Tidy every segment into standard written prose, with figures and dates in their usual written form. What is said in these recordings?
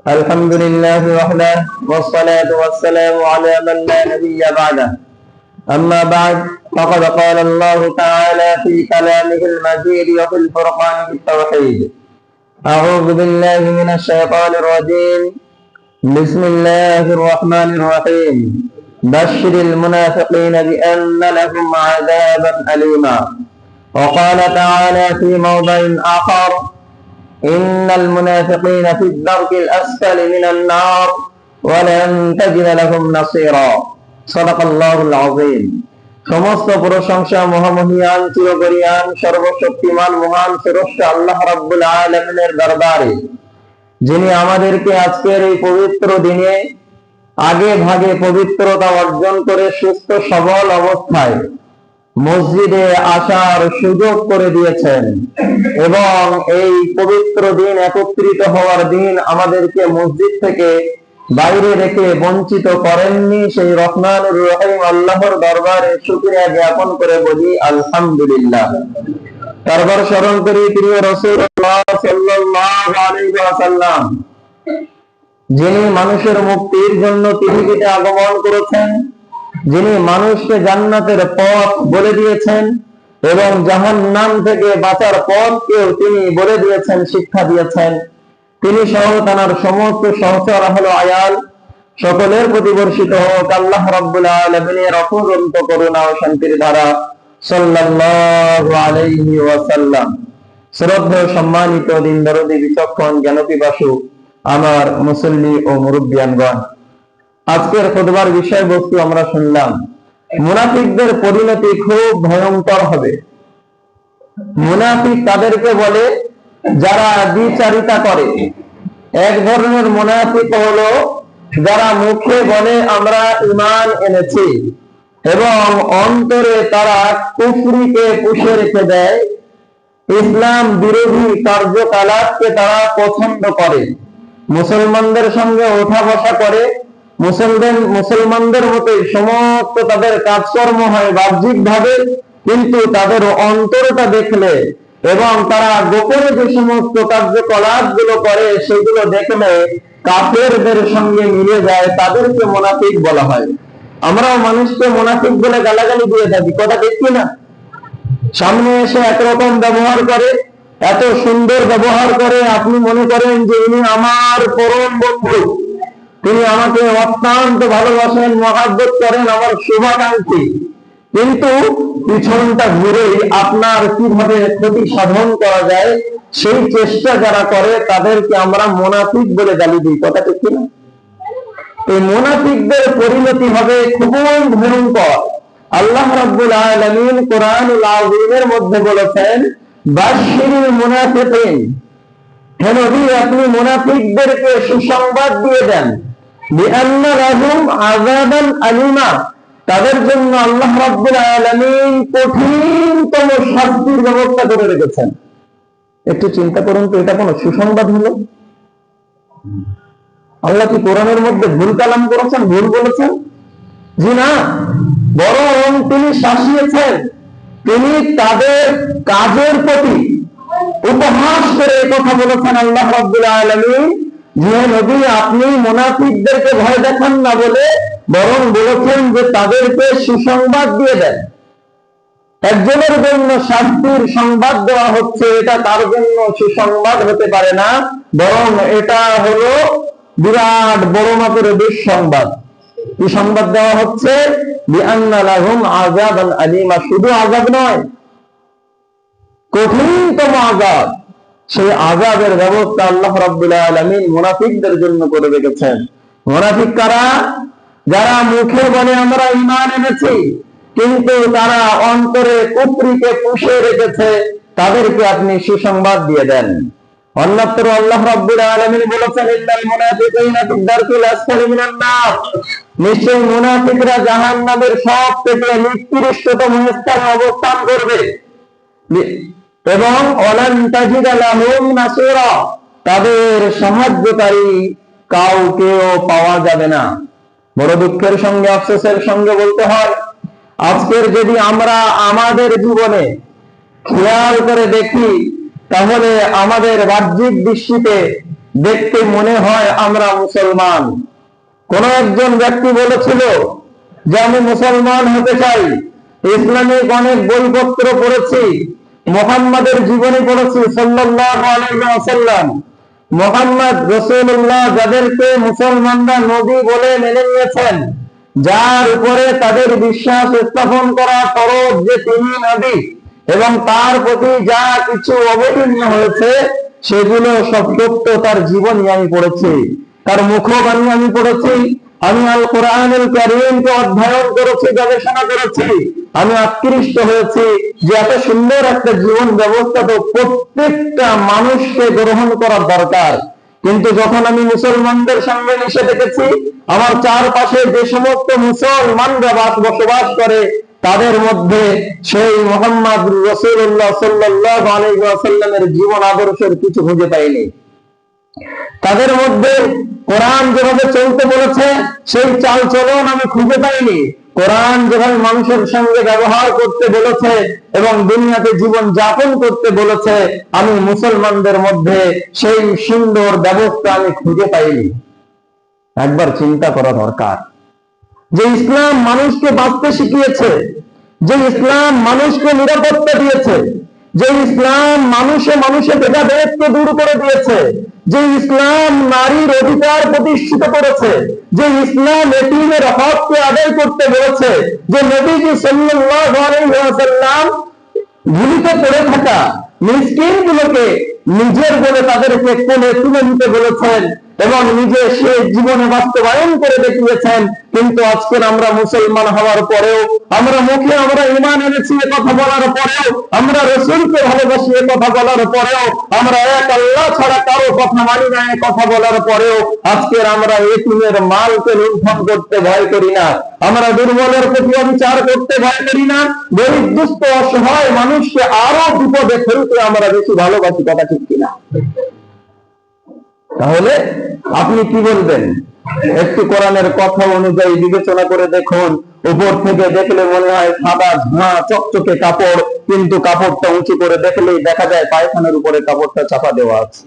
الحمد لله وحده والصلاة والسلام على من لا نبي بعده. أما بعد فقد قال الله تعالى في كلامه المجيد وفي الفرقان في التوحيد. أعوذ بالله من الشيطان الرجيم. بسم الله الرحمن الرحيم. بشر المنافقين بأن لهم عذابا أليما. وقال تعالى في موضع آخر: إن المنافقين في الدرك الأسفل من النار ولن تجد لهم نصيرا. صدق الله العظيم. সমস্ত প্রশংসা মহামহিয়ান চিরপরিয়ান সর্বশক্তিমান মহান স্রষ্টা আল্লাহ রাব্বুল আলামিনের দরবারে, যিনি আমাদেরকে আজকের এই পবিত্র দিনে আগে ভাগে পবিত্রতা অর্জন করে সুস্থ সবল অবস্থায় মসজিদে আসার সুযোগ করে দিয়েছেন এবং এই পবিত্র দিন, একত্রিত হওয়ার দিন আমাদেরকে মসজিদ থেকে বাইরে রেখে বঞ্চিত করেননি। সেই রহমানুর রহিম আল্লাহর দরবারে শুকরিয়া জ্ঞাপন করে বলি আলহামদুলিল্লাহ। তারপর স্মরণ করি প্রিয় রাসূলুল্লাহ সাল্লাল্লাহু আলাইহি ওয়াসাল্লাম, যিনি মানুষের মুক্তির জন্য পৃথিবীতে আগমন করেছেন, যিনি মানুষকে জান্নাতের পথ বলে দিয়েছেন এবং জাহান্নাম থেকে বাঁচার পথকেও তিনি বলে দিয়েছেন, শিক্ষা দিয়েছেন। তিনি সহ তার সমস্ত সহচর আহলে আয়াল সকলের প্রতি বর্ষিত হোক আল্লাহ রাব্বুল আলামিনের অফুরন্ত করুণা ও শান্তির ধারা সাল্লাল্লাহু আলাইহি ওয়াসাল্লাম। শ্রদ্ধেয় সম্মানিত দিন দরদি বিচক্ষণ জ্ঞানপিপাসু আমার মুসল্লি ও মুরব্বিয়ানগণ, আজকের খুতবার বিষয়বস্তু আমরা শুনলাম, মুনাফিকদের পরিণতি খুব ভয়ঙ্কর হবে। মুনাফিক তাদেরকে বলে যারা দ্বিচারিতা করে। এক ধরনের মুনাফিক হলো যারা মুখে বলে আমরা ঈমান এনেছি এবং অন্তরে তারা কুফরিকে পুষে রেখে দেয়, ইসলাম বিরোধী কার্যকলাপকে তারা পছন্দ করে, মুসলমানদের সঙ্গে ওঠা বসা করে, মুসলমানদের মতোই সমস্ত তাদের কাজকর্ম হয় বাহ্যিক ভাবে, কিন্তু তাদের অন্তরটা দেখলে এবং তারা গোপনে যে সমস্ত কার্যকলাপ গুলো করে সেগুলো দেখলে কাফেরদের সঙ্গে মিলে যায়, তাদেরকে মুনাফিক বলা হয়। আমরাও মানুষকে মুনাফিক বলে গালাগালি দিয়ে থাকি, কথা দেখি না? সামনে এসে একরকম ব্যবহার করে, এত সুন্দর ব্যবহার করে, আপনি মনে করেন যে ইনি আমার পরম বন্ধু, তিনি আমাকে অত্যন্ত ভালোবাসেন, মহাব্বত করেন, আমার শুভাকাঙ্ক্ষী, কিন্তু পিছনটা ঘুরেই আপনার কিভাবে ক্ষতি সাধন করা যায় সেই চেষ্টা যারা করে তাদেরকে আমরা মুনাফিক বলে গালি দিই, কথা ঠিক না? এই মুনাফিকদের পরিণতি হবে খুবই ভয়ঙ্কর। আল্লাহ রাব্বুল আলামিন কোরআনুল আযীমের মধ্যে বলেছেন, বাশশিরিল মুনাফিকিন, হে নবী আপনি মুনাফিকদেরকে সুসংবাদ দিয়ে দেন, বিআন্না লাহুম আযাবান আলিমা, তাদের জন্য আল্লাহ রাব্বুল আলামিন কঠিনতম শাস্তির ব্যবস্থা করে রেখেছেন। একটু চিন্তা করুন তো, এটা কোন সুসংবাদ হলো? আল্লাহ কি কোরআনের মধ্যে ভুল কালাম করেছেন, ভুল বলেছেন? জি না, বরং তিনি শাসিয়েছেন, তিনি তাদের কাজের প্রতি উপহাস করে কথা বলেছেন আল্লাহ রাব্বুল আলামিন, যে নবী আপনি মুনাফিকদেরকে ভয় দেখান না বলে বরং বলেছেন যে তাদেরকে সুসংবাদ দিয়ে দেন। একজনের জন্য শাস্তির সংবাদ দেওয়া হচ্ছে, এটা তার জন্য সুসংবাদ হতে পারে না, বরং এটা হলো বিরাট বড় মাপের দুঃসংবাদ। কি সংবাদ দেওয়া হচ্ছে? বিআন্না লাহুম আযাবান আলিমা, শুধু আযাব নয়, কঠিনতম আযাব, সেই আযাবের ব্যবস্থা আল্লাহ রাব্বুল আলামিন মুনাফিকদের জন্য করে রেখেছেন। মুনাফিক কারা? যারা মুখে বলে আমরা ঈমান এনেছি কিন্তু তারা অন্তরে কুফরিকে পুষে রেখেছে, তাদেরকে আপনি সুসংবাদ দিয়ে দেন। অন্যত্র আল্লাহ রাব্বুল আলামিন বলেছেন, ইন্নাল মুনাফিকিনা ফিদ দারকিল আসফালি মিনান নার, নিশ্চয়ই মুনাফিকরা জাহান্নামের সবথেকে নিকৃষ্টতম স্থানে অবস্থান করবে এবং ওয়ালান তাজিদা লাহুম নাসীরা, তাদের সাহায্যকারী কাউকেও পাওয়া যাবে না। বড় দুঃখের সঙ্গে আফসোসের সঙ্গে বলতে হয়, আজকের যদি আমরা আমাদের জীবনে খেয়াল করে দেখি তাহলে আমাদের বাহ্যিক দৃষ্টিতে দেখতে মনে হয় আমরা মুসলমান। কোন একজন ব্যক্তি বলেছিল যে আমি মুসলমান হতে চাই, ইসলামিক অনেক বইপত্র পড়েছি, মুহাম্মাদের জীবনী পড়েছি সাল্লাল্লাহু আলাইহি ওয়াসাল্লাম। মুহাম্মদ রাসূলুল্লাহ যাদেরকে মুসলমানরা নবী বলে মেনে নিয়েছেন, যার উপরে তাদের বিশ্বাস স্থাপন করা ফরজ যে তিনি নবী, এবং তার প্রতি যা কিছু অবতীর্ণ হয়েছে সেগুলো সব সত্য, তার জীবনী আমি পড়েছি, তার মুখবাণী আমি পড়েছি, আমি আল কোরআনুল কারীমকে অধ্যয়ন করেছি, গবেষণা করেছি। আমি আকৃষ্ট হয়েছি যে এত সুন্দর একটা জীবন ব্যবস্থা তো প্রত্যেকটা মানুষকে গ্রহণ করার দরকার। কিন্তু যখন আমি মুসলমানদের সঙ্গে মিশে দেখেছি, আমার চারপাশে যে সমস্ত মুসলমানরা বসবাস করে, তাদের মধ্যে সেই মুহাম্মদ রাসূলুল্লাহ সাল্লাল্লাহু আলাইহি ওয়াসাল্লামের জীবন আদর্শের কিছু খুঁজে পাইনি। তাদের মধ্যে কোরআন যেভাবে চলতে বলেছে সেই চাল চলন আমি খুঁজে পাইনি। কোরআন যেভাবে মানুষের সঙ্গে ব্যবহার করতে বলেছে এবং দুনিয়াতে জীবন যাপন করতে বলেছে, আমি মুসলমানদের মধ্যে সেই সুন্দর ব্যবস্থা আমি খুঁজে পাইনি। একবার চিন্তা করা দরকার যে ইসলাম মানুষকে বাঁচতে শিখিয়েছে, যে ইসলাম মানুষকে নিরাপত্তা দিয়েছে, যে ইসলাম মানুষে ভেদাভেদকে দূর করে দিয়েছে, যে ইসলাম নারীর অধিকার প্রতিষ্ঠিত করেছে, যে ইসলাম এতিমের হককে আদায় করতে বলেছে, যে নবীজি সাল্লাল্লাহু আলাইহি ওয়াসাল্লাম ভূমিতে পড়ে থাকা মিসকিন গুলোকে নিজের বলে তাদেরকে কোলে তুলে নিতে বলেছেন এবং নিজে সে জীবনে বাস্তবায়ন করে দেখিয়েছেন। কিন্তু আজকের আমরা মুসলমান হওয়ার পরেও, আমরা মুখে আমরা ঈমান এনেছি এ কথা বলার পরেও, আমরা রাসূলকে ভালোবাসি এ কথা বলার পরেও, আমরা এক আল্লাহ ছাড়া কারো কথা মানি না এ কথা বলার পরেও আজকের আমরা এতিমের মালকে লুণ্ঠন করতে ভয় করি না, আমরা দুর্বলের প্রতি অবিচার করতে ভয় করি না, গরিব দুস্থ অসহায় মানুষকে আরো বিপদে ফেলতে আমরা বেশি ভালোবাসি। কথা ঠিক কিনা? তাহলে আপনি কি বলবেন? একটু কোরআনের কথা অনুযায়ী বিবেচনা করে দেখুন। উপর থেকে দেখলে মনে হয় সাদা ঝাঁ চকচকে কাপড়, কিন্তু কাপড়টা উঁচু করে দেখলেই দেখা যায় পায়খানার উপরে কাপড়টা চাপা দেওয়া আছে।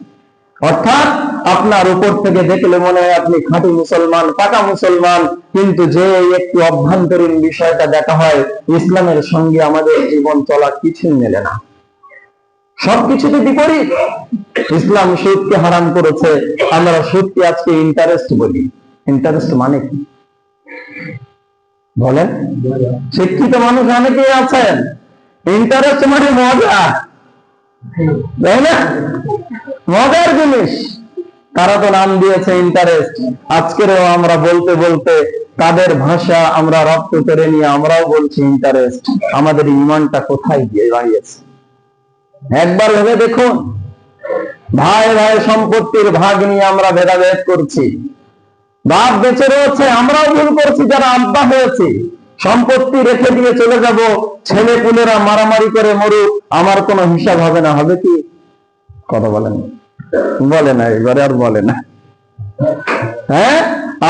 অর্থাৎ আপনার উপর থেকে দেখলে মনে হয় আপনি খাঁটি মুসলমান, পাকা মুসলমান, কিন্তু যে একটু অভ্যন্তরীণ বিষয়টা দেখা হয়, ইসলামের সঙ্গে আমাদের জীবন চলা কিছুই মেলে না, সবকিছুতে বিপরীত। ইসলাম সুদকে হারাম করেছে, আমরা সুদকে আজকে ইন্টারেস্ট বলি। ইন্টারেস্ট মানে কি বলেন? শিক্ষিত মানুষ অনেকেই আছেন, ইন্টারেস্ট মানে মজা, তাই না? মজার জিনিস, তারা তো নাম দিয়েছে ইন্টারেস্ট। আজকেরও আমরা বলতে বলতে তাদের ভাষা আমরা রপ্ত করে নিয়ে আমরাও বলছি ইন্টারেস্ট। আমাদের ইমানটা কোথায় গিয়ে দাঁড়িয়েছে? একবার ভেবে দেখুন, ভাই ভাই সম্পত্তির ভাগ নিয়ে আমরা ভেদাভেদ করছি, বাপ বেঁচে রয়েছে, আমরাও ভুল করছি যারা আব্বা হয়েছি, সম্পত্তি রেখে দিয়ে চলে যাব, ছেলে পুলেরা মারামারি করে মরুক, আমার কোনো হিসাব হবে না। হবে কি? কথা বলেন, বলে না, এবারে আর বলে না। হ্যাঁ,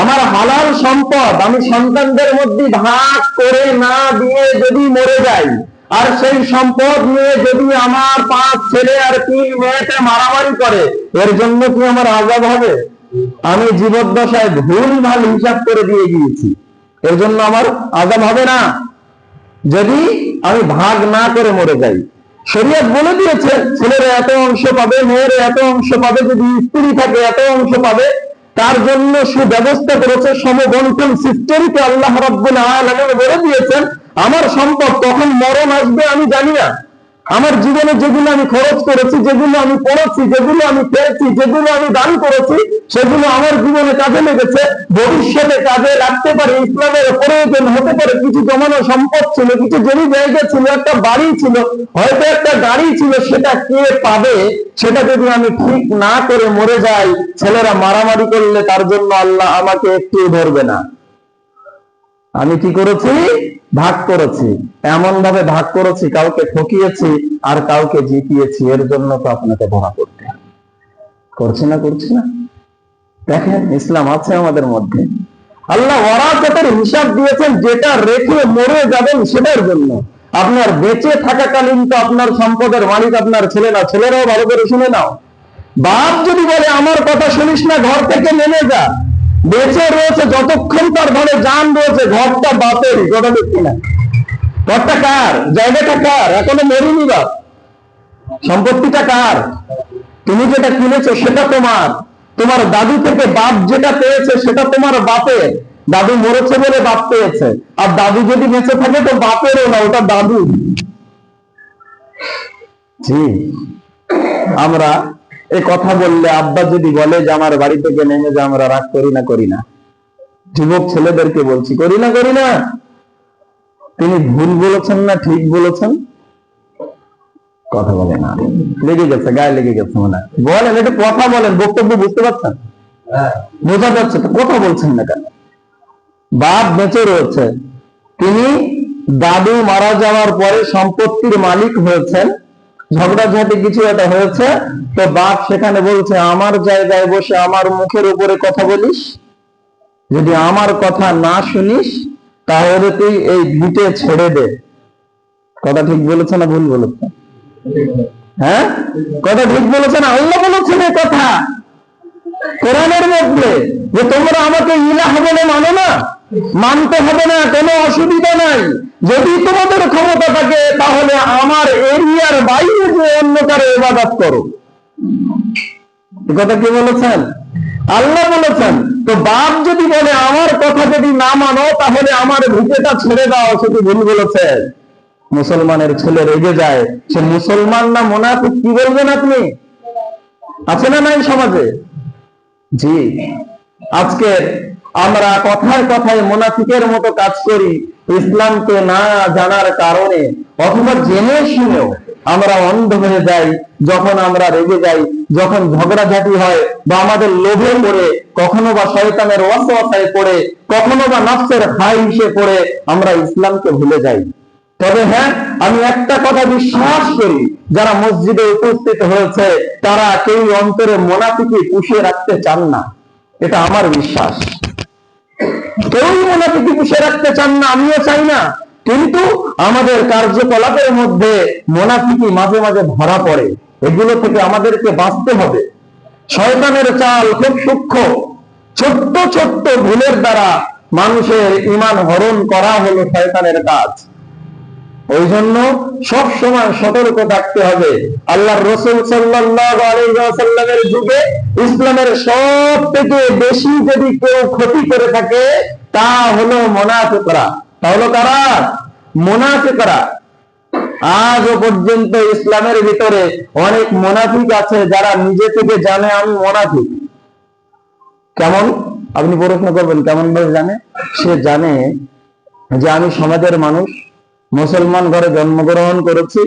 আমার হালাল সম্পদ আমি সন্তানদের মধ্যে ভাগ করে না দিয়ে যদি মরে যাই, আর সেই সম্পদ নিয়ে যদি আমার 5 ছেলে আর 3 মেয়েতে মারামারি করে, এর জন্য কি আমার আযাব হবে? আমি জীবদ্দশায় ভুল ভাল হিসাব করে দিয়ে গিয়েছি, এর জন্য আমার আযাব হবে না যদি আমি ভাগ না করে মরে যাই। শরীয়ত বলে দিয়েছে ছেলেরা এত অংশ পাবে, মেয়েরা এত অংশ পাবে, যদি স্ত্রী থাকে এত অংশ পাবে। তার জন্য সুব্যবস্থা করেছে, সমবন্টন সিস্টেমকে আল্লাহ রাব্বুল আলামিন বলে দিয়েছেন। আমার সম্পদ কখন মরণ আসবে আমি জানি না। আমার জীবনে যেগুলো আমি খরচ করেছি, যেগুলো আমি পড়েছি, যেগুলো আমি পেয়েছি, যেগুলো আমি দান করেছি, সেগুলো আমার জীবনে কাজে লেগেছে, ভবিষ্যতে কাজে লাগতে পারে, ইসলামের প্রয়োজন হতে পারে। কিছু জমানো সম্পদ ছিল, কিছু জমি জায়গা ছিল, একটা বাড়ি ছিল, হয়তো একটা গাড়ি ছিল, সেটা কে পাবে? সেটা যদি আমি ঠিক না করে মরে যাই, ছেলেরা মারামারি করলে তার জন্য আল্লাহ আমাকে একটু ধরবে না। আমি কি করেছি? ভাগ করেছি, এমন ভাবে ভাগ করেছি, কাউকে ঠকিয়েছি আর কাউকে জিতিয়েছি, এর জন্য তো আপনাকে ধরা করতে করছি না, করছি না। দেখেন, ইসলাম আছে আমাদের মধ্যে। আল্লাহ ওয়ারাসাতের হিসাব দিয়েছেন, যেটা রেখে মরে যাবেন সেটার জন্য। আপনার বেঁচে থাকাকালীন তো আপনার সম্পদের মালিক আপনার ছেলে না। ছেলেরাও ভালো করে শুনে নাও, বাপ যদি বলে আমার কথা শুনিস না, ঘর থেকে নেমে যা, বেঁচে রয়েছে যতক্ষণ তার ঘরে জান রয়েছে, ঘরটা বাপেরই, কথা দেখছি না? ঘরটা কার? জায়গাটা কার? এখনো মরিনি বাপ। সম্পত্তিটা কার? তুমি যেটা কিনেছো সেটা তোমার। তোমার দাদু থেকে বাপ যেটা পেয়েছে সেটা তোমার বাপের। দাদু মরেছে বলে বাপ পেয়েছে, আর দাদু যদি বেঁচে থাকে তো বাপেরও না, ওটা দাদু। জি, আমরা এই কথা বললে, আব্বা যদি বলে যে আমার বাড়ি থেকে নেমে যা, আমরা রাগ করি না? করি না? যুবক ছেলেদেরকে বলছি, করি না? করি না? তিনি ভুল বলেছেন না ঠিক বলেছেন? কথা বলে না, লেগে গেছে, গায়ে লেগে গেছে মনে। বলেন, একটু কথা বলেন, বক্তব্য বুঝতে পারছেন? বোঝা যাচ্ছে তো, কথা বলছেন না কেন? বাপ বেঁচে রয়েছে, তিনি দাদু মারা যাওয়ার পরে সম্পত্তির মালিক হয়েছেন, ঝগড়াঝাটি কিছু একটা হয়েছে, তো বাপ সেখানে বলছে আমার জায়গায় বসে আমার মুখের উপরে কথা বলিস, যদি আমার কথা না শুনিস তাহলে তুই এই ভিটে ছেড়ে দে। কথা ঠিক বলেছে না ভুল বলেছে? হ্যাঁ, কথা ঠিক বলেছেন। আল্লাহ বলেছেন এই কথা কোরআনের মধ্যে, যে তোমরা আমাকে ইলাহ বলে মানো না, মানতে হবে না, কোনো অসুবিধা নাই। যদি তোমাদের ক্ষমতা থাকে তাহলে আমার এরিয়ার বাইরে যে অন্য কারো ইবাদত করো। কথা কি বলেছেন? আল্লাহ বলেছেন। তো বাপ যদি বলে আমার কথা যদি না মানো তাহলে আমার ভিটেটা ছেড়ে দাও, সেটি ভুল বলেছে। মুসলমানের ছেলে রেগে যায়, সে মুসলমান না মুনাফিক, কি বলবেন আপনি? আছে না নাই সমাজে? জি, আজকে আমরা কথায় কথায় মুনাফিকের মতো কাজ করি, ইসলামকে না জানার কারণে, অথবা জেনে শুনেও আমরা অন্ধ হয়ে যাই। যখন আমরা রেগে যাই, যখন ঝগড়াঝাটি হয়, বা আমাদের লোভে পড়ে, কখনো বা শয়তানের ওয়াসওয়াসায় পড়ে, কখনো বা নফসের খাইশে পড়ে আমরা ইসলামকে ভুলে যাই। তবে হ্যাঁ, আমি একটা কথা বিশ্বাস করি, যারা মসজিদে উপস্থিত হয়েছে তারা কেউ অন্তরে মুনাফিকি পুষিয়ে রাখতে চান না, এটা আমার বিশ্বাস। কেউ মুনাফিকি পুষিয়ে রাখতে চান না, আমিও চাই না। কিন্তু আমাদের কার্যকলাপের মধ্যে মুনাফিকি মাঝে মাঝে ধরা পড়ে, এগুলো থেকে আমাদেরকে বাঁচতে হবে। শয়তানের চাল খুব সূক্ষ্ম, ছোট্ট ছোট্ট ভুলের দ্বারা মানুষের ঈমান হরণ করা হলো শয়তানের কাজ। ওই জন্য সব সময় সতর্ক থাকতে হবে। আল্লাহর রাসূল সাল্লাল্লাহু আলাইহি ওয়াসাল্লামের যুগে ইসলামের সব থেকে বেশি যদি কেউ ক্ষতি করে থাকে তা হলো মুনাফিকরা। তা হলো কারা? মুনাফিকরা। আজও পর্যন্ত ইসলামের ভিতরে অনেক মুনাফিক আছে যারা নিজে থেকে জানে আমি মুনাফিক। কেমন? আপনি প্রশ্ন করবেন কেমন ভাবে জানে? সে জানে যে আমি সমাজের মানুষ, মুসলমান ঘরে জন্মগ্রহণ করেছি,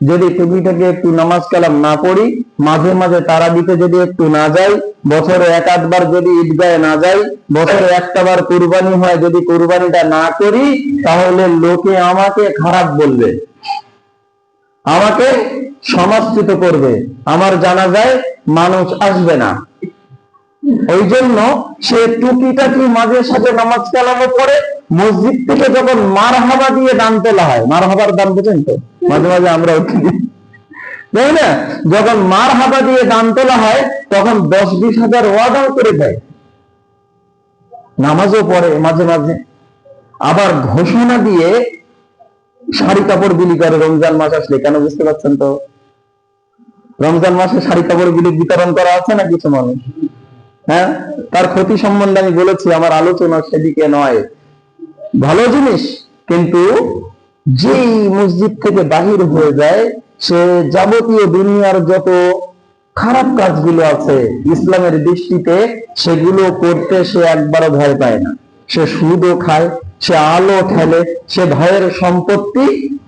যদি টুকিটাকে একটু নামাজ কালাম না পড়ি, মাঝে মাঝে তারাবিতে যদি একটু না যাই, বছরে এক আধবার যদি ঈদগাহে না যাই, বছরে একটা বার কুরবানি হয়, যদি কুরবানিটা না করি, তাহলে লোকে আমাকে খারাপ বলবে, আমাকে সমাজচ্যুত করবে, আমার জানাজায় মানুষ আসবে না। ওই জন্য সে টুকিটাকি মাঝে সাথে নামাজ কালামও পড়ে, মসজিদ থেকে যখন মারহাবা দিয়ে দান তোলা হয়, মারহাবার দান বুঝেন তো, মাঝে মাঝে আমরা উঠি, তাই না? যখন মারহাবা দিয়ে দান তোলা হয় তখন 10-20 হাজার ওয়াদাও করে দেয়, নামাজও পড়ে মাঝে মাঝে, আবার ঘোষণা দিয়ে শাড়ি কাপড় বিলি করে রমজান মাস আসলে। কেন বুঝতে পারছেন তো? রমজান মাসে শাড়ি কাপড় বিলি বিতরণ করা আছে না কিছু মানুষ, হ্যাঁ, তার ক্ষতি সম্বন্ধে আমি বলেছি, আমার আলোচনা সেদিকে নয়। ভালো জিনিস, কিন্তু যেই মসজিদ থেকে বাহির হয়ে যায় সে যাবতীয় দুনিয়ার যত খারাপ কাজগুলো আছে ইসলামের দৃষ্টিতে সেগুলো করতে সে একবারও ভয় পায় না। সে সুদও খায়, সে আলো ঠেলে, সে ভাইয়ের সম্পত্তি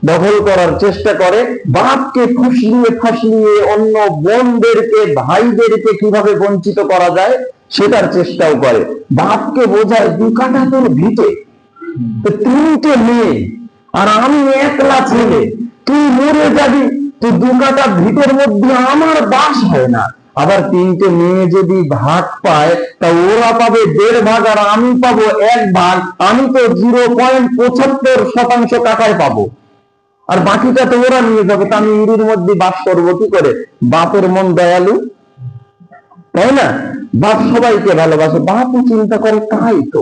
দখল করার চেষ্টা করে, বাপকে ফুসলিয়ে ফাসলিয়ে অন্য বোনদেরকে ভাইদেরকে কিভাবে বঞ্চিত করা যায় সেটার চেষ্টাও করে। বাপকে বোঝায় 2 কাঠা তোর ভিটে, 3টে মেয়ে আর আমি একলা ছেলে, তুই মরে যাবি, তুই 2 কাঠা ভিটের মধ্যে আমার বাস হয় না। আবার 3টে মেয়ে যদি ভাগ পায় তা ওরা পাবে 1.5 ভাগ আর আমি পাবো 1 ভাগ, আমি তো 0.75% টাকায় পাবো, আর বাকিটা তো ওরা নিয়ে যাবে। তা আমি এর মধ্যে বাস করবো কি করে? বাপের মন দয়ালু, তাই না? বাপ সবাইকে ভালোবাসে, বাপও চিন্তা করে তাই তো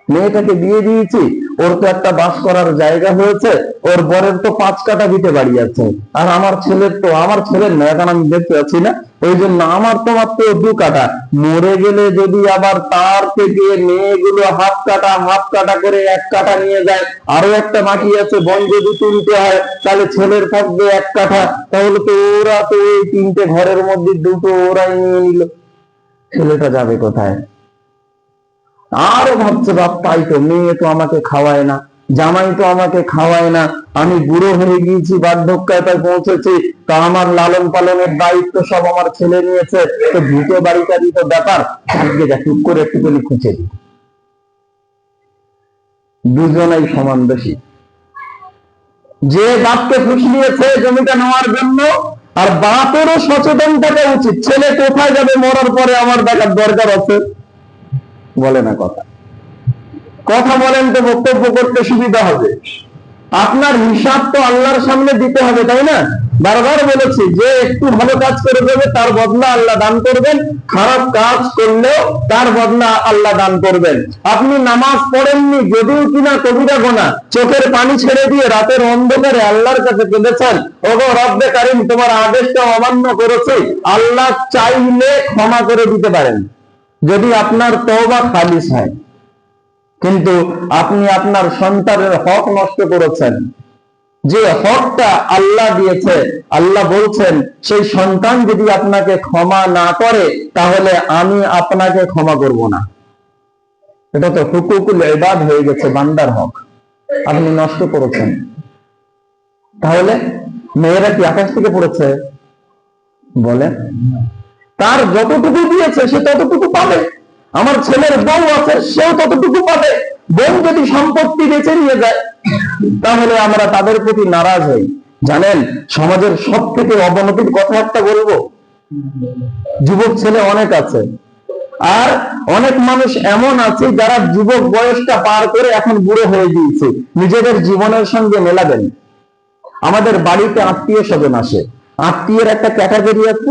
মেয়েটাকে বিয়ে দিয়েছি, ওর তো একটা বাস করার জায়গা হয়েছে, ওর বরের তো 5 কাঠা ভিটে বাড়ি আছে, আর আমার ছেলের না, এখন আমি দেখতে পাচ্ছি না, ওই জন্য আমার তো মাত্র 2 কাঠা, মরে গেলে যদি আবার তার থেকে মেয়েগুলো হাফ কাঠা করে 1 কাঠা নিয়ে যায়, আরো একটা বাকি আছে, বোন যদি 3টে হয় তাহলে ছেলের থাকবে 1 কাঠা, তাহলে তো ওরা তো এই 3টে ঘরের মধ্যে 2টো ওরাই নিয়ে নিল, ছেলেটা যাবে কোথায়? আরো ভাবছে বাপ তাই তো, মেয়ে তো আমাকে খাওয়ায় না, জামাই তো আমাকে খাওয়ায় না, আমি বুড়ো হয়ে গিয়েছি, বার্ধক্যতায় পৌঁছেছি, তা আমার লালন পালনের দায়িত্ব সব আমার ছেলে নিয়েছে, তো ভিটে বাড়িটারই তো ব্যাপার, আজকে যা টুক করে একটুখানি খুঁজে দিই। দুজনাই সমান দোষী। যে বাপকে ফুসলিয়েছে জমিটা নেওয়ার জন্য, আর বাপেরও সচেতন থাকা উচিত, ছেলে কোথায় যাবে মরার পরে আমার দেখার দরকার আছে। বলে না কথা বলেন তো বক্তব্য করতে সুবিধা হবে। আপনার হিসাব তো আল্লাহর সামনে দিতে হবে, তাই না? বারবার বলেছি যে একটু ভালো কাজ করে দেবে তার বদলা আল্লাহ দান করবেন, খারাপ কাজ করলেও তার বদলা আল্লাহ দান করবেন। আপনি নামাজ পড়েননি যদিও কিনা কবিরা গোনা, চোখের পানি ছেড়ে দিয়ে রাতের অন্ধকারে আল্লাহর কাছে কেঁদেছেন, ওগো রব্বে কারিম তোমার আদেশটা অমান্য করেছি, আল্লাহ চাইলে ক্ষমা করে দিতে পারেন যদি আপনার তওবা খালিস হয়। কিন্তু আপনি আপনার সন্তানের হক নষ্ট করেছেন, যে হকটা আল্লাহ দিয়েছে, আল্লাহ বলছেন সেই সন্তান যদি আপনাকে ক্ষমা না করে তাহলে আমি আপনাকে ক্ষমা করব না। এটা তো হুকুকুল ইবাদ হয়ে গেছে, বান্দার হক আপনি নষ্ট করেছেন। তাহলে মেয়েরা কি আকাশ থেকে পড়েছে? বলে তার যতটুকু দিয়েছে সে ততটুকু পাবে, আমার ছেলের বউ আছে সেও ততটুকু পাবে। বউ যদি সম্পত্তি বেঁচে নিয়ে যায় তাহলে আমরা তাদের প্রতি নারাজ হই। জানেন সমাজের সব থেকে অবনতির কথা একটা বলবো, যুবক ছেলে অনেক আছে, আর অনেক মানুষ এমন আছে যারা যুবক বয়সটা পার করে এখন বুড়ো হয়ে গিয়েছে, নিজেদের জীবনের সঙ্গে মেলাবেন। আমাদের বাড়িতে আত্মীয় স্বজন আসে, আত্মীয়ের একটা ক্যাটাগরি আছে।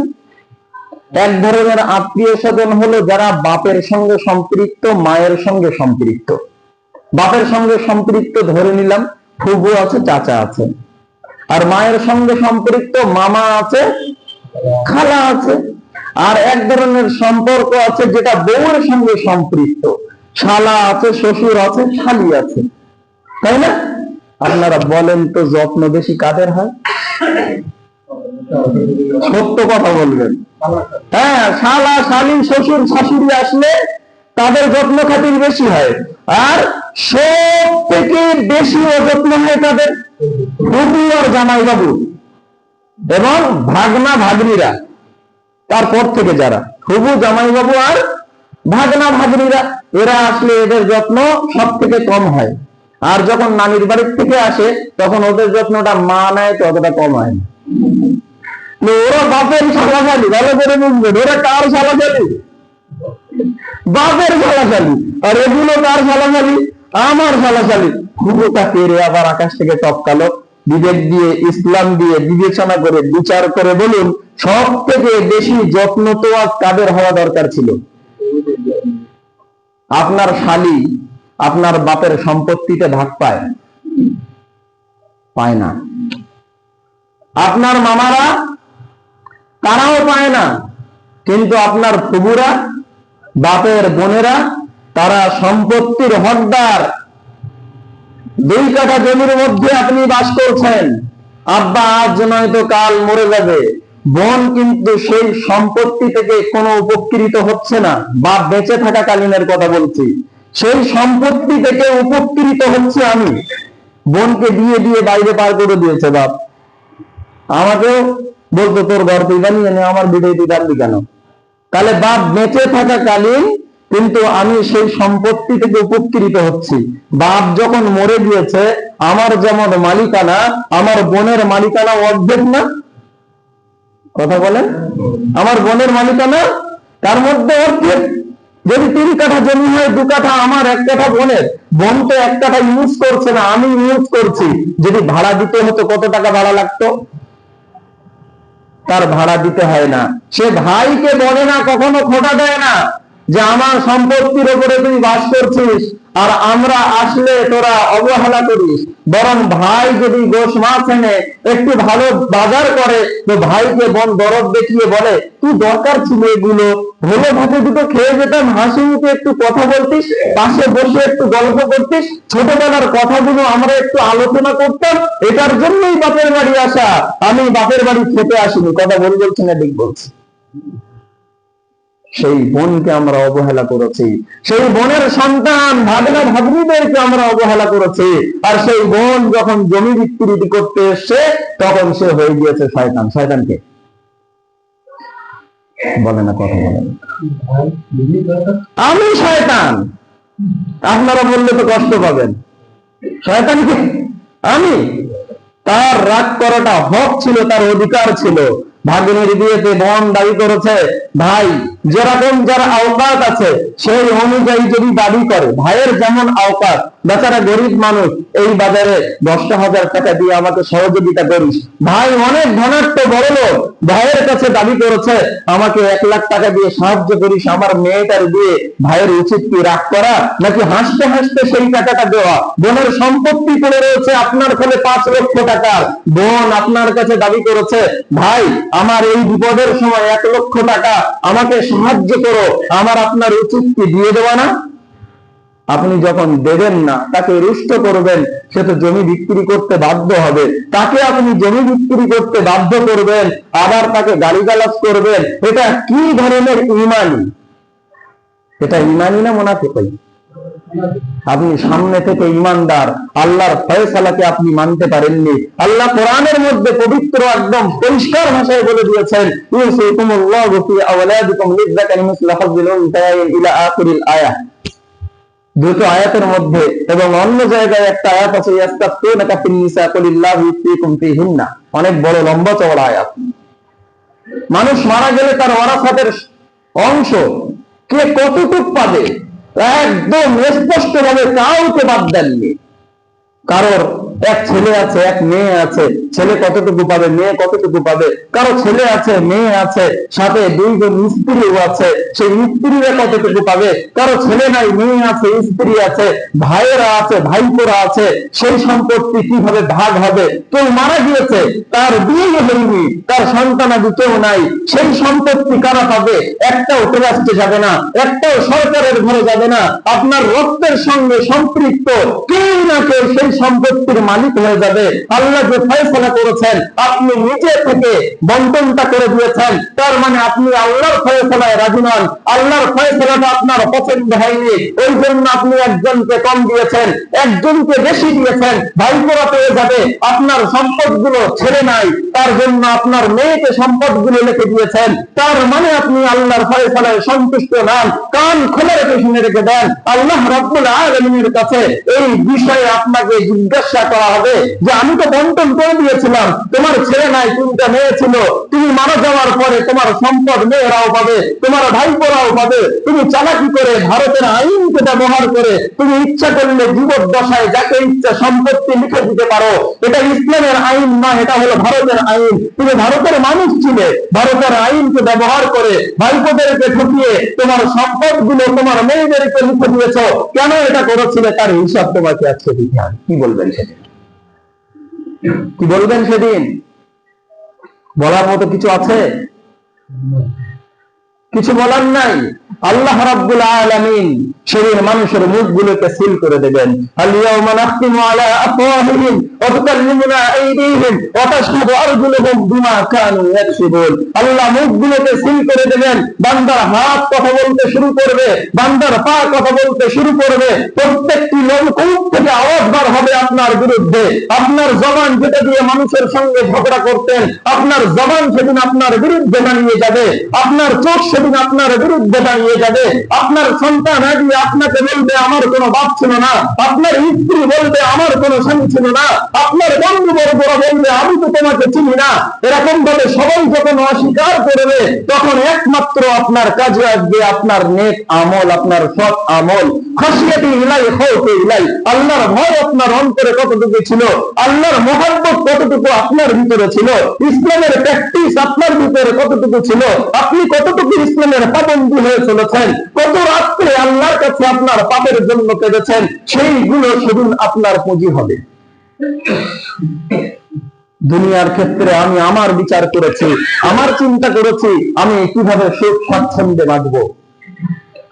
এক ধরনের আত্মীয় স্বজন হলো যারা বাপের সঙ্গে সম্পৃক্ত, মায়ের সঙ্গে সম্পৃক্ত। বাপের সঙ্গে সম্পৃক্ত ধরে নিলাম ফুফু আছে, চাচা আছে, আর মায়ের সঙ্গে সম্পৃক্ত মামা আছে, খালা আছে। আর এক ধরনের সম্পর্ক আছে যেটা বউয়ের সঙ্গে সম্পৃক্ত, শালা আছে, শ্বশুর আছে, শালি আছে, তাই না? আপনারা বলেন তো যত্ন বেশি কাদের হয়? সত্য কথা বলবেন। হ্যাঁ, শালা শালি শ্বশুর শাশুড়ি আসলে তাদের যত্ন খাতির বেশি হয়, আর সব থেকে বেশি অযত্ন হয় তাদের ফুফু আর জামাই বাবু এবং ভাগনা ভাগ্নিরা। তারপর থেকে যারা ফুফু জামাই বাবু আর ভাগনা ভাগ্নিরা, এরা আসলে এদের যত্ন সব থেকে কম হয়। আর যখন নানির বাড়ির থেকে আসে তখন ওদের যত্নটা মা নেয় তো অতটা কম হয় না। ওরা বাপের শালাশালি, ভালো করে বুঝবেন, ওরা কার শালাশালি? বাপের শালাশালি। আর এগুলো কার শালাশালি? আমার শালাশালি। খুবটা পেরে আবার আকাশ থেকে টপকালো। বিবেক দিয়ে, ইসলাম দিয়ে বিবেচনা করে বিচার করে বলুন, সব থেকে বেশি যত্ন তো আজ কাদের হওয়া দরকার ছিল? আপনার শালি আপনার বাপের সম্পত্তিতে ভাগ পায়? পায় না। আপনার মামারা তারাও পায় না। কিন্তু আপনার ফুবুরা, বাপের বোনেরা, তারা সম্পত্তির হকদার। 2 কাঠা জমির মধ্যে আপনি বাস করছেন, আব্বা আজ নয়তো কাল মরে যাবে, বোন কিন্তু সেই সম্পত্তি থেকে কোনো উপকৃত হচ্ছে না। বাপ বেঁচে থাকা কালীনের কথা বলছি, সেই সম্পত্তি থেকে উপকৃত হচ্ছে আমি। বোনকে দিয়ে দিয়ে বাইরে পার করে দিয়েছে বাপ। আমাকেও বলতো তোর ঘর তুই বানিয়ে নে, আমার বিদায় তুই জানবি কেন? তাহলে বাপ বেঁচে থাকাকালীন কিন্তু আমি সেই সম্পত্তি থেকে উপকৃত হচ্ছি। বাপ যখন মরে গিয়েছে আমার যেমন মালিকানা, আমার বোনের মালিকানা অর্ধেক না? কথা বলেন, আমার বোনের মালিকানা তার মধ্যে অর্ধেক। যদি 3 কাঠা জমি হয়, 2 কাঠা আমার, 1 কাঠা বোনের। বোন তো 1 কাঠা ইউজ করছে না, আমি ইউজ করছি। যদি ভাড়া দিতে হতো কত টাকা ভাড়া লাগতো? তার ভাড়া দিতে হয় না। সে ভাইকে বলে না, কখনো খোটা দেয় না যে আমার সম্পত্তির উপরে তুই বাস করছিস আর আমরা আসলে তোরা অবহেলা করিস। বরং ভাই যদি গোশ মাছ এনে একটু ভালো বাজার করে, তো ভাইকে বোন দরদ দেখিয়ে বলে তুই দরকার ছিল এগুলো, হলো ভাতে দুটো খেয়ে যেতাম, হাসি মুখে একটু কথা বলতিস, পাশে বসে একটু গল্প করতিস, ছোটবেলার কথাগুলো আমরা একটু আলোচনা করতাম, এটার জন্যই বাপের বাড়ি আসা। আমি বাপের বাড়ি খেতে আসিনি। কথা বলছি না ঠিক বলছি? সেই বোনকে আমরা অবহেলা করেছি, সেই বোনের সন্তান ভাগনা ভাগ্নিদেরকে আমরা অবহেলা করেছি। আর সেই বোন যখন জমি বিক্রি করতে এসছে, তখন সে হয়ে গিয়েছে শয়তান। শয়তানকে বলে না, কথা বলেন আমি শয়তান। আপনারা বললে তো কষ্ট পাবেন। শয়তানকে আমি, তার রাগ করাটা হক ছিল, তার অধিকার ছিল। ভাগ্নের বিয়েতে বোন দাবি করেছে ভাই যেরকম যার আওকাত আছে সেই অনুযায়ী যদি দাবি করে, ভাইয়ের যেমন আওকাত, বেচারা গরিব মানুষ, এই বাজারে 10,000 টাকা দিয়ে আমাকে সহযোগিতা করিস। ভাই অনেক ধনাঢ্য বড় লোক, ভাইয়ের কাছে দাবি করেছে আমাকে 1 লাখ টাকা দিয়ে সাহায্য করিস আমার মেয়েটার বিয়ে। ভাইয়ের উচিত কি রাগ করা, নাকি হাসতে হাসতে সেই টাকাটা দেওয়া? বোনের সম্পত্তি পড়ে রয়েছে আপনার ফলে 5 লক্ষ টাকা, বোন আপনার কাছে দাবি করেছে ভাই আমার এই বিপদের সময় 1 লক্ষ টাকা আমাকে সাহায্য করো, আমার আপনার উচিত কি দিয়ে দেওয়া না? আপনি যখন দেবেন না, তাকে রুষ্ট করবেন, সে তো জমি বিক্রি করতে বাধ্য হবে। তাকে আপনি জমি বিক্রি করতে বাধ্য করবেন, আবার তাকে গালিগালাজ করবেন, এটা কি ধরনের ঈমানি? এটা ঈমানি না মুনাফিকি? আপনি সামনে থেকে ঈমানদার, আল্লাহর ফয়সালাকে আপনি মানতে পারেননি। আল্লাহ কোরআনের মধ্যে পবিত্র একদম পরিষ্কার ভাষায় বলে দিয়েছেন ইউসিকুমুল্লাহু ফি আওলাদিকুম লিযাকারি মিসলু হাযযিল উনসায়াইন ইলা আখিরিল আয়াত। দুটো আয়াতের মধ্যে এবং অন্য জায়গায় একটা আয়াত আছে ইয়াস্তাফতুনাকা ফিন নিসা কুলিল্লাহু ইফতিকুম ফিহিন্না, অনেক বড় লম্বা চওড়া আয়াত। মানুষ মারা গেলে তার ওয়ারাসাতের অংশ কে কতটুক পাবে একদম স্পষ্ট ভাবে কাউকে বাদ দেননি। কারোর এক ছেলে আছে, এক মেয়ে আছে, ছেলে কতটুকু পাবে, মেয়ে কতটুকু পাবে। কারো ছেলে আছে, মেয়ে আছে, সাথে 2 জন স্ত্রীও আছে, সেই স্ত্রীরা কতটুকু পাবে। কারো ছেলে নাই, মেয়ে আছে, স্ত্রী আছে, ভাইয়েরা আছে, ভাইপোরা আছে, সেই সম্পত্তি কিভাবে ভাগ হবে? কেউ মারা গিয়েছে, তার বিয়ে হয়নি, তার সন্তানাদি কেউ নাই, সেই সম্পত্তি কারা পাবে? একটাও ট্রাস্টে যাবে না, একটাও সরকারের ঘরে যাবে না। আপনার রক্তের সঙ্গে সম্পৃক্ত কেউ না কেউ সেই সম্পত্তির মালিক হয়ে যাবে। আল্লাহ যে ফয়সালা করেছেন, আপনি নিজে থেকে বন্টনটা করে দিয়েছেন, তার মানে আপনি আল্লাহর ফয়সালায় রাজি নন, আল্লাহর ফয়সালাটা আপনার পছন্দ হয়নি, ওই জন্য আপনি একজনকে কম দিয়েছেন, একজনকে বেশি দিয়েছেন। ভাইপোরা পেয়ে যাবে আপনার সম্পদগুলো, ছেলে নাই তার জন্য আপনার মেয়েকে সম্পদগুলো লিখে দিয়েছেন, তার মানে আপনি আল্লাহর ফয়সালায় সন্তুষ্ট নন। কান খুলে রেখে শুনে রেখে দেন, আল্লাহ রাব্বুল আলামিনের কাছে এই বিষয়ে আপনাকে জিজ্ঞাসা করা হবে যে আমি তো বন্টন করে দিয়েছিলাম, তোমার ছেলে নাই, 3টা মেয়ে ছিল, তুমি মারা যাওয়ার পরে তোমার সম্পদ মেয়েরাও পাবে, তোমার ভাইপোরাও পাবে। তুমি চালাকি করে ভারতের আইনকে ব্যবহার করে তুমি ইচ্ছা করলে জীবদ্দশায় যাকে ইচ্ছা সম্পত্তি লিখে দিতে পারো। এটা ইসলামের আইন না, এটা হলো ভারতের আইন। তুমি ভারতের মানুষ ছিলে, ভারতের আইনকে ব্যবহার করে ভাইপোদেরকে ঠকিয়ে তোমার সম্পদগুলো তোমার মেয়েদেরকে লিখে দিয়েছ। কেন এটা করেছিলে তার হিসাব তোমাকে আজকে দিতে হবে। কি বলবেন সেদিন? কি বলবেন সেদিন? বলার মতো কিছু আছে? কিছু বলার নাই। আল্লাহ রাব্বুল আলামিন সেদিন মানুষের মুখগুলোকে সিল করে দেবেন। আল-ইয়াওমা নাখতিমু আলা আফওয়াহিহিম ওয়া তুকাল্লিমুনা আইদিহিম ওয়া তাশহাদু আরজুলুহুম বিমা কানু ইয়াকসিবুন। আল্লাহ মুখগুলোকে সিল করে দেবেন, বান্দার হাত কথা বলতে শুরু করবে, বান্দার পা কথা বলতে শুরু করবে, প্রত্যেকটি লোমকূপ থেকে আওয়াজ বার হবে আপনার বিরুদ্ধে। আপনার জবান যেটা দিয়ে মানুষের সঙ্গে ঝগড়া করতেন, আপনার জবান সেদিন আপনার বিরুদ্ধে দাঁড়িয়ে যাবে, আপনার চোখ সেদিন আপনার বিরুদ্ধে দাঁড়িয়ে যাবে, আপনার সন্তান আগে আপনাকে বলবে আমার কোনো বাপ ছিল না, আপনার স্ত্রী বলবে আমার কোনো স্বামী ছিল না, আপনার বন্ধু বর্গরা বলবে আমি তো তোমাকে চিনি না, এরকম ভাবে সবাই যখন অস্বীকার করবে, তখন একমাত্র আপনার কাজে আসবে আপনার নেক আমল, আপনার সৎ আমল। খাশিয়াতি ইলাই খাউফি ইলাই, আল্লাহর ভয় আপনার অন্তরে কতটুকু ছিল, আল্লাহর মহব্বত কতটুকু আপনার ভিতরে ছিল, ইসলামের প্র্যাকটিস আপনার ভিতরে কতটুকু ছিল, আপনি কতটুকু ইসলামের পাবন্দী হয়ে চলেছেন, কত রাত্রে আল্লাহর কাছে আপনার পাপের জন্য কেঁদেছেন, সেইগুলো সেদিন আপনার পুঁজি হবে। দুনিয়ার ক্ষেত্রে আমি আমার বিচার করেছি, আমার চিন্তা করেছি আমি কিভাবে সুখ স্বাচ্ছন্দ্যে বাঁচব।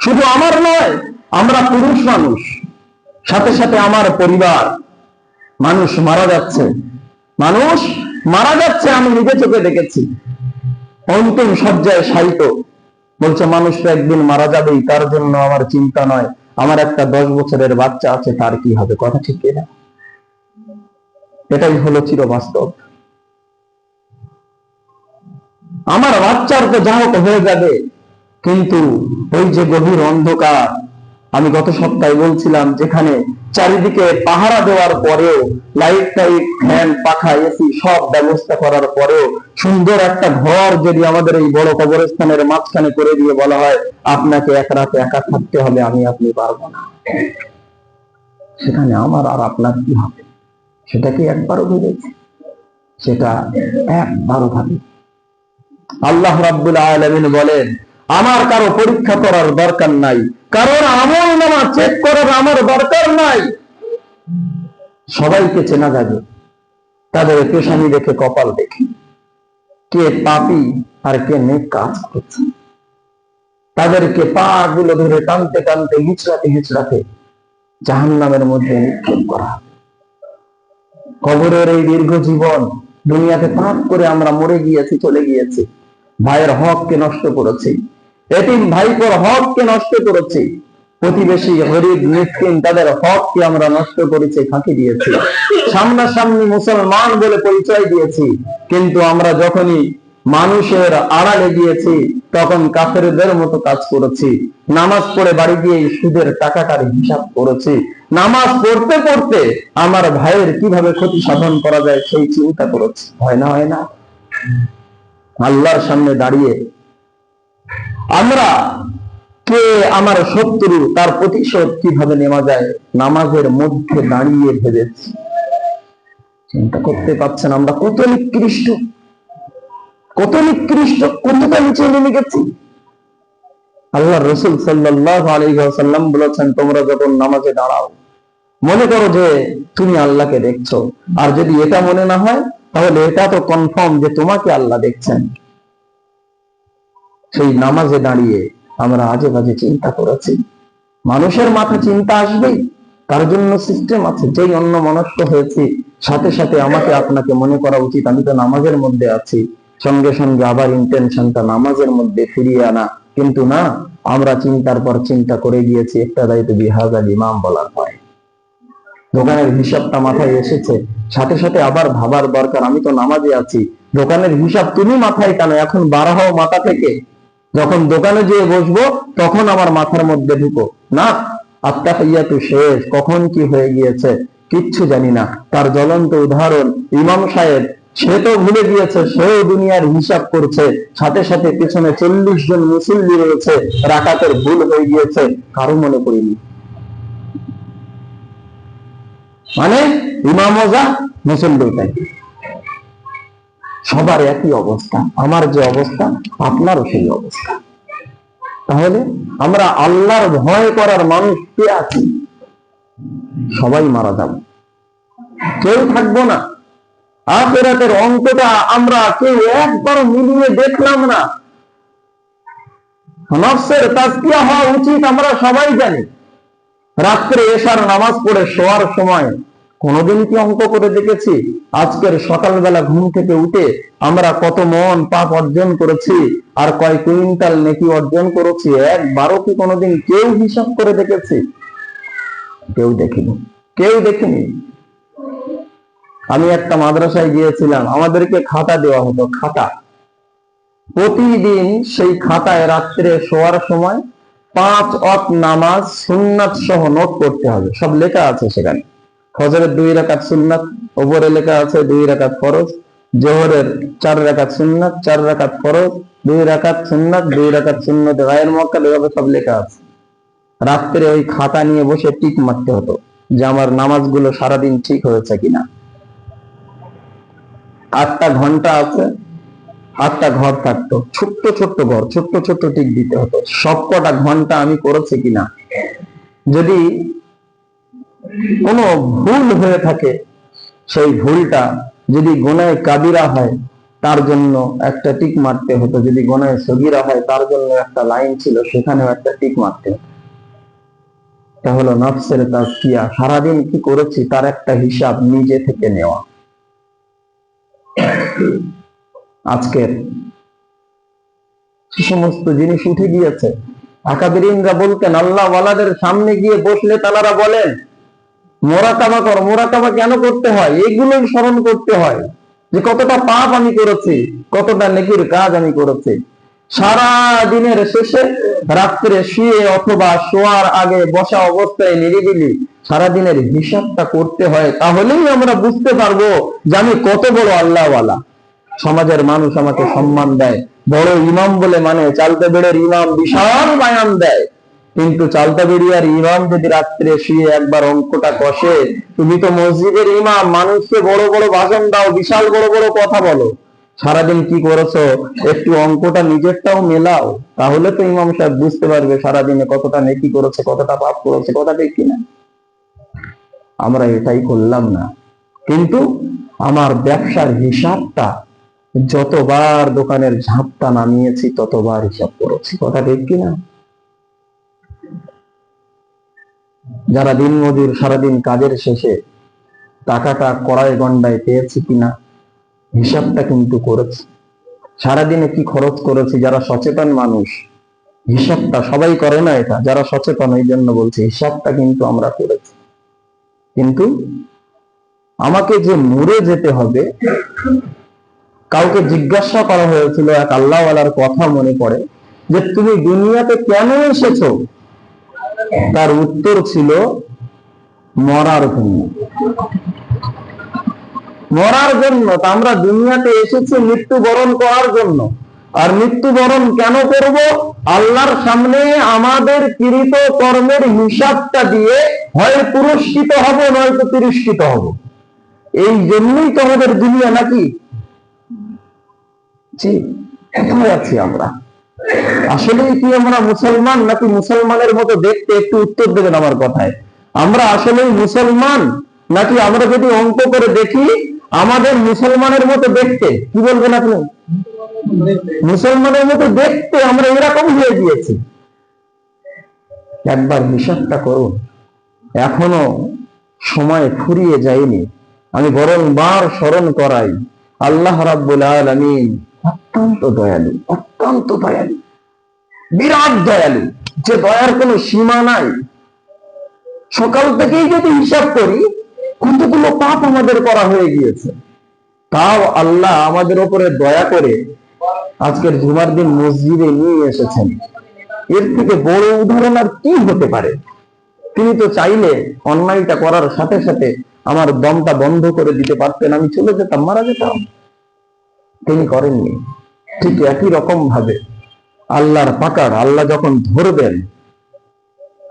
শুধু আমার নয়, আমরা পুরুষ মানুষ, সাথে সাথে আমার পরিবার। মানুষ মারা যাচ্ছে, মানুষ মারা যাচ্ছে, আমি নিজে চোখে দেখেছি। অন্তিম শয্যায় শায়িত, বলছে মানুষ তো একদিন মারা যাবেই, তার জন্য আমার চিন্তা নয়, আমার একটা 10 বছরের বাচ্চা আছে, তার কি হবে? কথা ঠিক না? এটাই হলো চিরবাস্তব। আমার বাচ্চার তো যা হোক হয়ে যাবে, কিন্তু ওই যে গভীর অন্ধকার, আমি গত সপ্তাহে বলছিলাম, যেখানে চারিদিকে পাহারা দেওয়ার পরেও, লাইট টাইট ফ্যান পাখা এসি সব ব্যবস্থা করার পরেও, সুন্দর একটা ঘর যদি আমাদের এই বড় কবরস্থানের মাঝখানে করে দিয়ে বলা হয় আপনাকে এক রাতে একা থাকতে হবে, আমি আপনি পারবো না, সেখানে আমার আর আপনার কি হবে? সেটা কি একবারও ভেবেছি? সেটা একবারও ভাবি। আল্লাহ রাব্বুল আলামিন বলেন, আমার কারো পরীক্ষা করার দরকার নাই, কারণ আমলনামা চেক করার আমার দরকার নাই। সবাইকে চেনা যাবে, তাদের পেশানি দেখে, কপাল দেখে, কে পাপী আর কে নেক কাজ করছে। তাদেরকে পা গুলো ধরে টানতে টানতে, হিচড়াতে হিচড়াতে জাহান্নামের মধ্যে নিক্ষেপ করা। কবরের এই দীর্ঘ জীবন, দুনিয়াতে পাপ করে আমরা মরে গিয়েছি, চলে গিয়েছি, ভাইয়ের হককে নষ্ট করেছি, এতিম ভাইপোর হককে নষ্ট করেছি, প্রতিবেশী গরিব মিসকিন তাদের হককে আমরা নষ্ট করেছি, ফাঁকি দিয়েছি, সামনাসামনি মুসলমান বলে পরিচয় দিয়েছি, কিন্তু আমরা যখনই মানুষের আড়ালে গিয়েছি তখন কাফেরদের মতো কাজ করেছি। নামাজ পড়ে বাড়ি গিয়ে সুদের টাকাটার হিসাব করেছি। নামাজ পড়তে পড়তে আমার ভাইয়ের কিভাবে ক্ষতি সাধন করা যায় সেই চিন্তা করেছি। হয় না? হয় না? আল্লাহর সামনে দাঁড়িয়ে আমরা কে আমার শত্রু, তার প্রতিশোধ কিভাবে নেওয়া যায় নামাজের মধ্যে দাঁড়িয়ে ভেবেছি। চিন্তা করতে পারছেন আমরা কত নিকৃষ্ট, কত নিকৃষ্ট, কতটা নিচে নেমে গেছি। আল্লাহ রাসূল সাল্লাল্লাহু আলাইহি ওয়াসাল্লাম বলেছেন, তোমরা যখন নামাজে দাঁড়াও মনে করো যে তুমি আল্লাহকে দেখছো, আর যদি এটা মনে না হয় তাহলে এটা তো কনফার্ম যে তোমাকে আল্লাহ দেখছেন। সেই নামাজে দাঁড়িয়ে আমরা আজে বাজে চিন্তা করেছি। মানুষের মাথা চিন্তা আসবেই, তার জন্য সিস্টেম আছে। যেই অন্য মনস্ক হয়েছি, সাথে সাথে আমাকে আপনাকে মনে করা উচিত আমি তো নামাজের মধ্যে আছি, সঙ্গে সঙ্গে আবার ইন্টেনশনটা নামাজের মধ্যে ফিরিয়ে আনা। কিন্তু না, আমরা চিন্তার পর চিন্তা করে গিয়েছি একটা দায়িত্ব বিহাজাল ইমাম বলার হয়। দোকানের হিসাবটা মাথায় এসেছে, সাথে সাথে আবার ভাবার দরকার আমি তো নামাজে আছি। দোকানের হিসাব তুমি মাথায় কেন? এখন বার হও মাথা থেকে। যখন দোকানে যেয়ে বসবো তখন আমার মাথার মধ্যে ঢুকো না। আত্তাহিয়াতু শেষ, কখন কি হয়ে গিয়েছে কিচ্ছু জানি না। তার জ্বলন্ত উদাহরণ ইমাম সাহেব, সে তো ভুলে গিয়েছে, সেও দুনিয়ার হিসাব করছে, সাথে সাথে পিছনে 40 জন মুসল্লি রয়েছে, রাকাতের ভুল হয়ে গিয়েছে, কারো মনে পড়েনি। মানে ইমামও যা, মুসল্লিও তাই, সবার একই অবস্থা। আমার যে অবস্থা আপনারও সেই অবস্থা। তাহলে আমরা আল্লাহর ভয় করার মানুষ কে আছি? সবাই মারা যাব, কেউ থাকবো না। আখিরাতের অঙ্কটা আমরা কেউ একবারও মিলিয়ে দেখলাম না। নফসের তাজকিয়া হওয়া উচিত, আমরা সবাই জানি। রাত্রে এশার নামাজ পড়ে শোয়ার সময় কোনদিন কি অঙ্ক করে দেখেছি আজকের সকালবেলা ঘুম থেকে উঠে আমরা কত মন পাপ অর্জন করেছি আর কয় কুইন্টাল নেকি অর্জন করেছি? একবারও কি কোনোদিন কেউ হিসাব করে দেখেছি? কেউ দেখিনি, কেউ দেখিনি। আমি একটা মাদ্রাসায় গিয়েছিলাম, আমাদেরকে খাতা দেওয়া হতো, খাতা। প্রতিদিন সেই খাতায় রাত্রে শোয়ার সময় 5 ওয়াক্ত নামাজ সুন্নাত সহ নোট করতে হবে, সব লেখা আছে সেখানে। ফজরের 2 রাকাত সুন্নাত, উপরে লেখা আছে 2 রাকাত ফরজ। জোহরের 4 রাকাত সুন্নাত, 4 রাকাত ফরজ, 2 রাকাত সুন্নাত, 2 রাকাত সুন্নাত গায়ের মুআক্কাদ, এভাবে সব লেখা আছে। রাত্রে ওই খাতা নিয়ে বসে টিক মারতে হতো যে আমার নামাজগুলো সারাদিন ঠিক হয়েছে কিনা। 8টা ঘন্টা আছে, 8টা ঘর থাকতো, ছোট্ট ছোট্ট ঘর, ছোট্ট ছোট্ট টিক দিতে হতো সবকটা ঘন্টা আমি করেছি কিনা। যদি কোনো ভুল হয়ে থাকে, সেই ভুলটা যদি গুনাহে কাবিরা হয় তার জন্য একটা টিক মারতে হতো, যদি গুনাহে সগীরা হয় তার জন্য একটা লাইন ছিল, সেখানেও একটা টিক মারতে হতো। এটা হলো নফসের তাজকিয়া, সারাদিন কি করেছি তার একটা হিসাব নিজে থেকে নেওয়া। আজকের সমস্ত জিনিস উঠে গিয়েছে। আকাবিরিনরা বলতেন, আল্লাহ ওয়ালাদের সামনে গিয়ে বসলে তারা বলেন মোরাকাবা কর। মোরাকাবা কেন করতে হয়? এগুলোই স্মরণ করতে হয় যে কতটা পাপ আমি করেছি, কতটা নেকির কাজ আমি করেছি। সারা দিনের শেষে রাত্রে শুয়ে অথবা শোয়ার আগে বসা অবস্থায় নিরিবিলি সারাদিনের হিসাবটা করতে হয়, তাহলেই আমরা বুঝতে পারবো যে আমি কত বড় আল্লাহওয়ালা। সমাজের মানুষ আমাকে সম্মান দেয়, বড় ইমাম বলে মানে। চালতে বেড়ের ইমাম বিশাল বায়ান দেয়, কিন্তু চালতা বেরিয়ার ইমাম যদি রাত্রে শুয়ে একবার অঙ্কটা কষে, তুমি তো মসজিদের ইমাম, মানুষকে বড় বড় ভাষণ দাও, বিশাল বড় বড় কথা বলো, সারাদিন কি করেছো একটু অঙ্কটা নিজেরটাও মেলাও, তাহলে তো ইমাম সাহেব বুঝতে পারবে সারাদিনে কতটা নেকি করেছে, কতটা পাপ করেছে, কথা ঠিক কিনা। আমরা এটাই করলাম না। কিন্তু আমার ব্যবসার হিসাবটা, যতবার দোকানের ঝাঁপটা নামিয়েছি ততবার হিসাব করেছি, কথা ঠিক কিনা। যারা দিন মজুর, সারাদিন কাজের শেষে টাকাটা কড়াই গন্ডায় পেয়েছি কিনা হিসাবটা কিন্তু করেছি। সারাদিনে কি খরচ করেছি, যারা সচেতন মানুষ হিসাবটা, সবাই করে না এটা, যারা সচেতন এই জন্য বলছি, হিসাবটা কিন্তু আমরা করেছি। কিন্তু আমাকে যে মরে যেতে হবে, কাউকে জিজ্ঞাসা করা হয়েছিল, এক আল্লাহওয়ালার কথা মনে পড়ে, যে তুমি দুনিয়াতে কেন এসেছো? তার উত্তর ছিল মরার জন্য। মরার জন্য। তা আমরা দুনিয়াতে এসেছি মৃত্যুবরণ করার জন্য। আর মৃত্যুবরণ কেন করব? আল্লাহর সামনে আমাদের কৃত কর্মের হিসাবটা দিয়ে হয় পুরস্কৃত হব, নয়তো তিরস্কৃত হব। এই জন্যই তো আমাদের দুনিয়া, নাকি? জি, কোথায় আছি আমরা? আসলে কি আমরা মুসলমান, নাকি মুসলমানের মতো দেখতে? একটু উত্তর দেবেন আমার কথায়। আমরা আসলে মুসলমান, নাকি আমরা যদি অঙ্ক করে দেখি আমাদের মুসলমানের মতো দেখতে? কি বলবেন আপনি? মুসলমানের মতো দেখতে আমরা এরকম হয়ে গিয়েছি। একবার হিসাবটা করুন। এখনো সময় ফুরিয়ে যায়নি। আমি বরংবার স্মরণ করাই, আল্লাহ রাব্বুল আলামিন অত্যন্ত দয়ালু, অত্যন্ত দয়ালু, বিরাট দয়ালু, যে দয়ার কোনো সীমা নাই। সকাল থেকেই যদি হিসাব করি কতগুলো পাপ আমাদের করা হয়ে গিয়েছে, তাও আল্লাহ আমাদের উপরে দয়া করে আজকের জুমার দিন মসজিদে নিয়ে এসেছেন। এর থেকে বড় উদাহরণ আর কি হতে পারে? তিনি তো চাইলে অন্যায়টা করার সাথে সাথে আমার দমটা বন্ধ করে দিতে পারতেন, আমি চলে যেতাম, মারা যেতাম। তিনি করেননি। ঠিক একই রকম ভাবে আল্লাহর পাকড়, আল্লাহ যখন ধরবেন,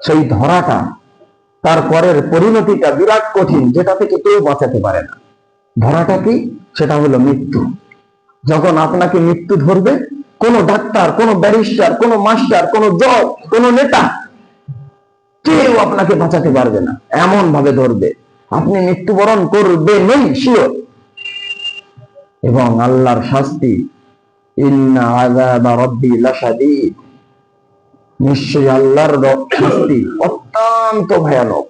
সেই ধরাটা, তারপরের পরিণতিটা বিরাট কঠিন, যেটা থেকে কেউ বাঁচাতে পারে না। ধরাটা কি? সেটা হলো মৃত্যু। যখন আপনাকে মৃত্যু ধরবে, কোনো ডাক্তার, কোনো ব্যারিস্টার, কোনো মাস্টার, কোনো জজ, কোনো নেতা, কেউ আপনাকে বাঁচাতে পারবে না। এমন ভাবে ধরবে, আপনি মৃত্যুবরণ করবেনই শিওর। এবং আল্লাহর শাস্তি, ইন্না আযাবা রাব্বি লাশাদীদ, নিশ্চয়ই আল্লাহর শাস্তি অত্যন্ত ভয়ানক,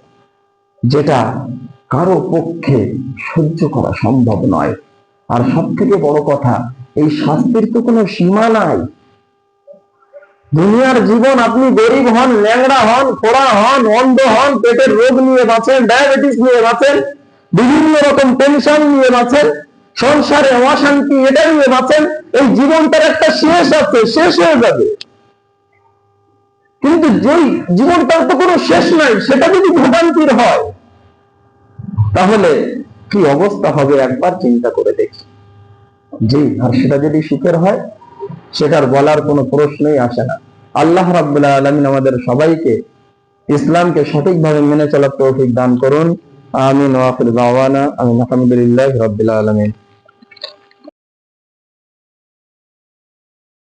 যেটা কারো পক্ষে সহ্য করা সম্ভব নয়। আর সব থেকে বড় কথা, এই শাস্তির তো কোনো সীমা নাই। দুনিয়ার জীবন আপনি গরিব হন, ল্যাংড়া হন, খোড়া হন, অন্ধ হন, পেটের রোগ নিয়ে বাঁচেন, ডায়াবেটিস নিয়ে বাঁচেন, বিভিন্ন রকম টেনশন নিয়ে বাঁচেন, সংসারে অশান্তি এটা নিয়ে বাঁচেন, এই জীবনটার একটা শেষ আছে, শেষ হয়ে যাবে। কিন্তু যেই জীবনটার তো কোনো শেষ নাই, সেটা যদি ভোগান্তির হয়, তাহলে কি অবস্থা হবে একবার চিন্তা করে দেখি। জি, আর সেটা যদি সুখের হয় সেটার বলার কোনো প্রশ্নই আসে না। আল্লাহ রাব্বুল আলামিন আমাদের সবাইকে ইসলামকে সঠিকভাবে মেনে চলার তৌফিক দান করুন। আমিন ওয়া আখিরু দাওয়ানা আলহামদুলিল্লাহি রাব্বিল আলামিন।